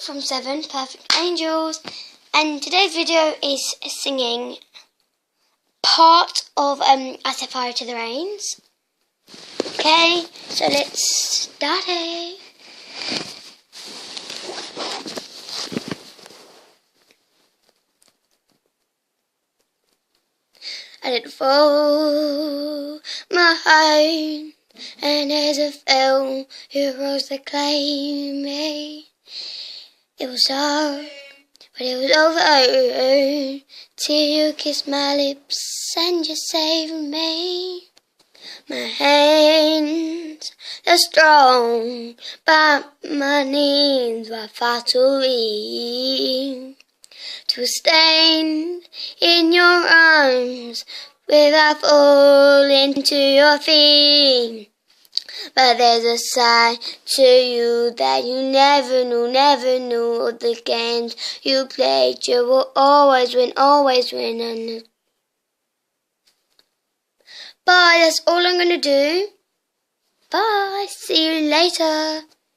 from 7 Perfect Angels, and today's video is singing part of I Set Fire to the Rains. Okay, so let's start it. I let fall my heart, and as it fell, it rose to claim me. It was dark, but it was over, till you kissed my lips and you saved me. My hands are strong, but my knees were far too weak to stand in your arms without falling to your feet. But there's a side to you that you never knew. All the games you played, you will always win, and bye, that's all I'm gonna do. Bye, see you later.